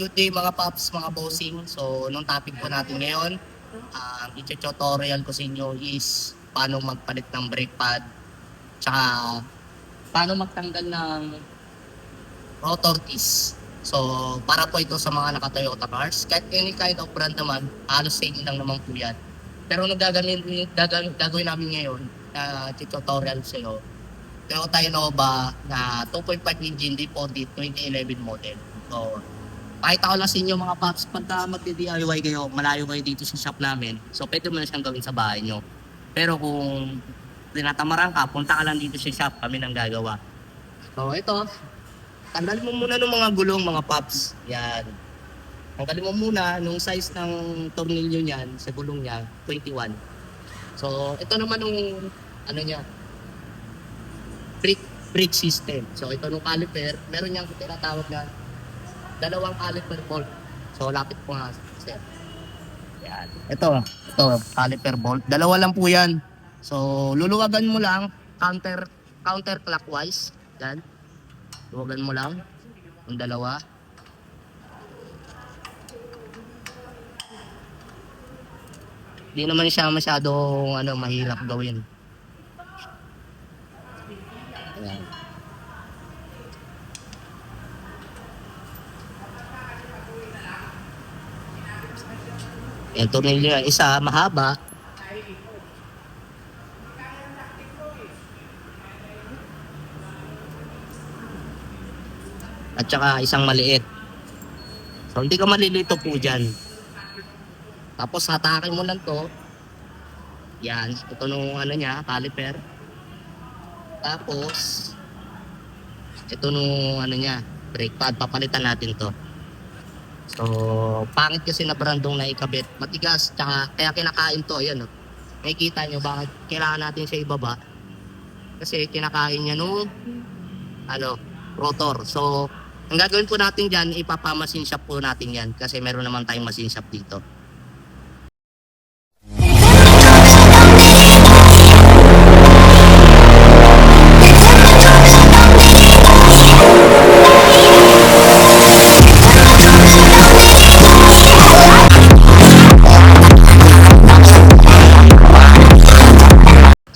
Good day mga paps, mga bossing. So, nung topic po natin ngayon, ang i-tutorial ko sa inyo is paano magpalit ng brake pad, tsaka paano magtanggal ng rotor keys. So, para po ito sa mga naka-Toyota cars. Kahit any kind of brand naman, halos same lang naman po yan. Pero nung gagawin namin ngayon, na tutorial sa iyo, Toyota Innova na 2.5 engine deep-audit 2011 model. So, pakita ko lang sa inyo mga paps, pagka magdi-DIY kayo, malayo kayo dito sa shop namin, so pwede mo na siyang gawin sa bahay nyo. Pero kung tinatamaran ka, punta ka lang dito sa shop, kami nang gagawa. So ito, tanggalin mo muna ng mga gulong mga paps. Yan. Tanggalin mo muna nung size ng tornilyo niyan, sa gulong niya, 21. So ito naman nung, ano niya, brake system. So ito nung caliper, meron niyang tinatawag na dalawang caliper bolt. So, lapit po nga, sir. Yan. Ito, caliper bolt. Dalawa lang po yan. So, luluwagan mo lang, counterclockwise. Yan. Luluwagan mo lang, yung dalawa. Hindi naman siya masyadong mahirap gawin. Yan. Yung tornilyo isa mahaba. At saka isang maliit. So hindi ka malilito po dyan. Tapos hatakin mo lang to. Yan. Ito nung niya, caliper. Tapos ito nung niya, brake pad. Papalitan natin to. So, pangit kasi na brandong na ikabit. Matigas, tsaka kaya kinakain to. Ayan, oh. Makikita nyo bakit kailangan natin siya ibaba. Kasi kinakain niya nung rotor. So, ang gagawin po natin dyan, ipapamasin shop po natin yan. Kasi meron naman tayong machine shop dito.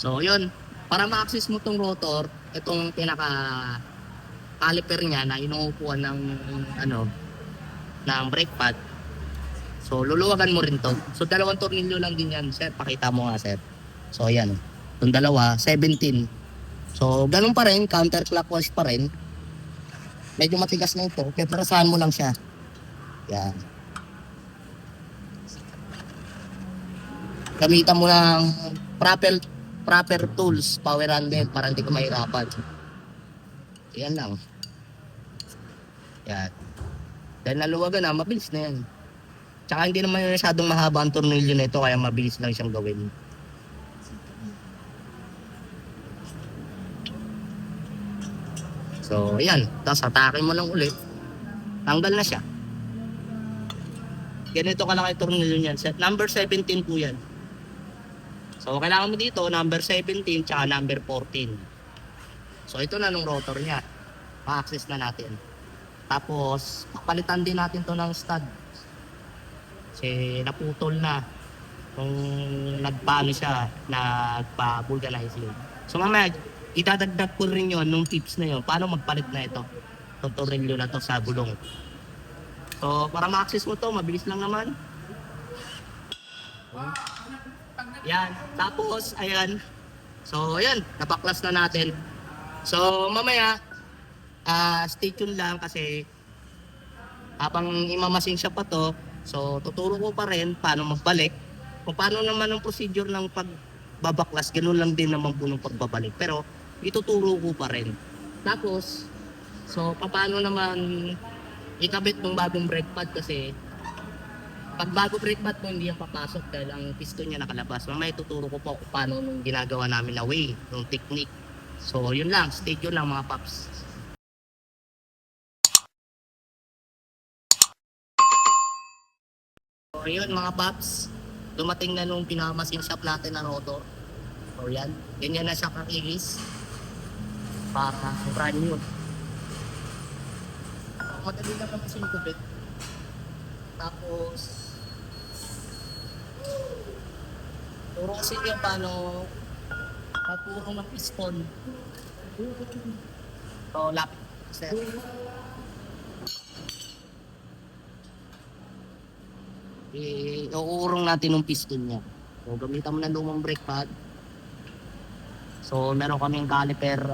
So, yun. Para ma-access mo tong rotor, itong pinaka-caliper niya na inuupuan ng, ng brake pad. So, luluwagan mo rin to. So, dalawang tornilyo lang din yan, sir. Pakita mo nga, sir. So, ayan. Itong dalawa, 17. So, ganun pa rin. Counterclockwise pa rin. Medyo matigas na ito. Peperasahan mo lang siya. Yan. Gamitan mo ng proper tools, power handle, para hindi ko mahirapan. Yan lang. Yan. Dahil naluwagan na, mabilis na yan. Tsaka hindi naman masyadong mahaba ang tornilyo na ito, kaya mabilis lang siyang gawin. So, ayan. Tapos hatakin mo lang ulit. Tanggal na siya. Ganito kalaki tornilyo niyan. Number 17 po yan. So, kailangan mo dito, number 17, tsaka number 14. So, ito na nung rotor niya. Ma-access na natin. Tapos, papalitan din natin to ng stud. Kasi naputol na. Nung nagpaano siya, nagpa-vulcanizing. So, mamaya, idadagdag ko rin yun nung tips na yun. Paano magpalit na ito? Tutorial na to sa gulong. So, para ma-access mo to, mabilis lang naman. Yan. Tapos, ayan. So, ayan. Napaklas na natin. So, mamaya, stay tuned lang kasi habang imamasin siya pa to, so, tuturo ko pa rin paano magbalik. Kung paano naman ang procedure ng pagbabaklas, ganoon lang din naman po ng pagbabalik. Pero, ituturo ko pa rin. Tapos, so, paano naman ikabit ng bagong brake pad kasi pag bago brake pad mo, hindi yan papasok dahil ang piston niya nakalabas. Mamaya tuturo ko po kung paano nung ginagawa namin na way, yung technique. So, yun lang. Stay tuned lang mga paps. So, yun mga paps. Dumating na nung pinamasin shop natin na rotor. So, yan. Ganyan na siya kakilis. Para brand new. Madali lang naman siya ikubit. Tapos, turo ko sa inyo paano magturo ng piston. So, lapit. Sir. Iuurong natin yung piston niya. So, gamitan mo ng lumang brake pad. So, meron kaming caliper,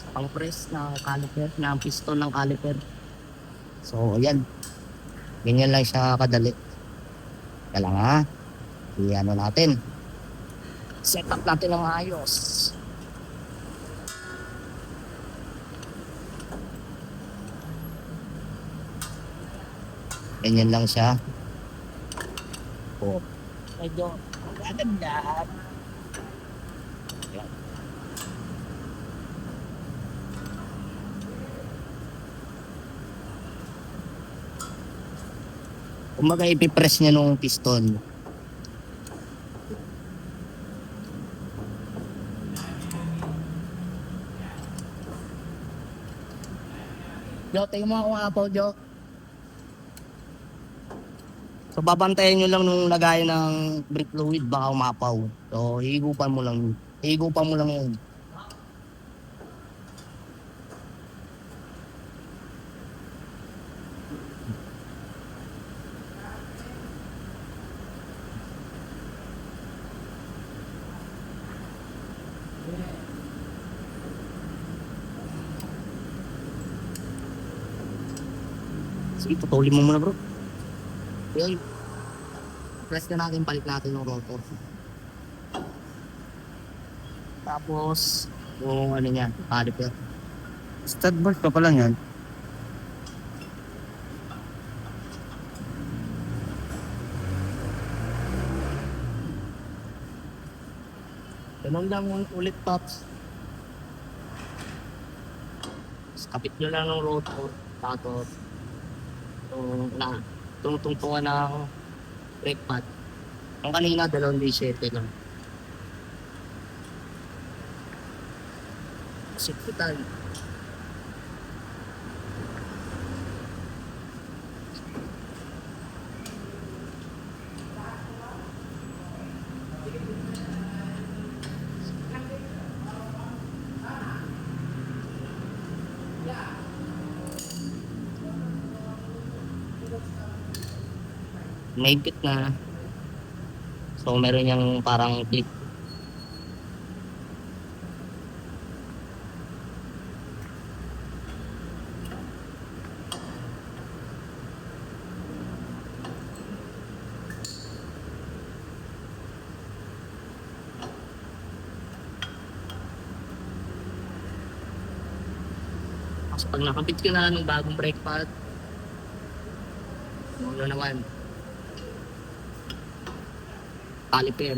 pang-press na caliper, na piston ng caliper. So, ayan. Ganyan lang siya kadali. Kaya lang ha. Natin. Set up natin ng ayos. Ganyan lang siya. Oh, medyo magaganda. Ayan. Kumbaga ipipress niya nung piston. Jo, tingnan mo ako nga po, Jo. So, babantayan nyo lang nung lagay ng brake fluid, baka umapaw. So, higupan mo lang yun. Sige, tutulin mo muna bro. Yun. Press na natin, palit natin yung rotor. Tapos, yung niya, caliper. Stud bolt pa lang yan. Ganun lang ulit, Pops. Kapit nyo lang ng rotor. Tapos, tungtungan ng brake pad. Ang kanina, 2.7 lang. Safety tayo. Naipit na. So, meron yung parang clip. So, pag nakapit ka na ng bagong brake pad, ano naman, caliper.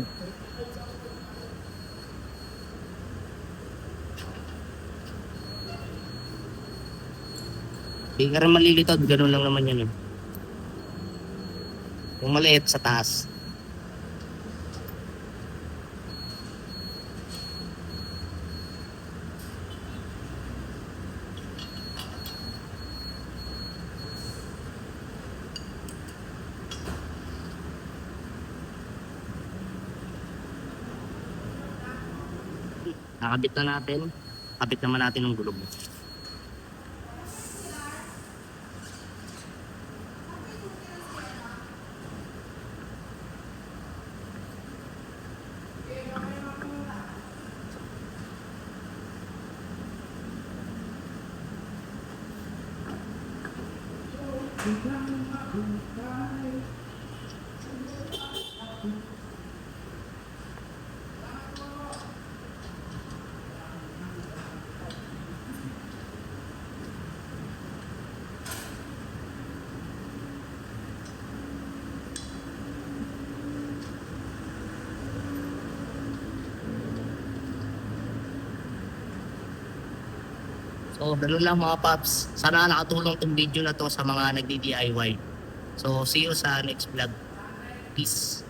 Hindi ka rin malilitod, ganun lang naman yan. Yung maliit sa taas. Nakabit na natin. Kabit naman natin ng gulong. So, ganun lang mga paps. Sana nakatulong tong video na to sa mga nagdi-DIY. So, see you sa next vlog. Peace.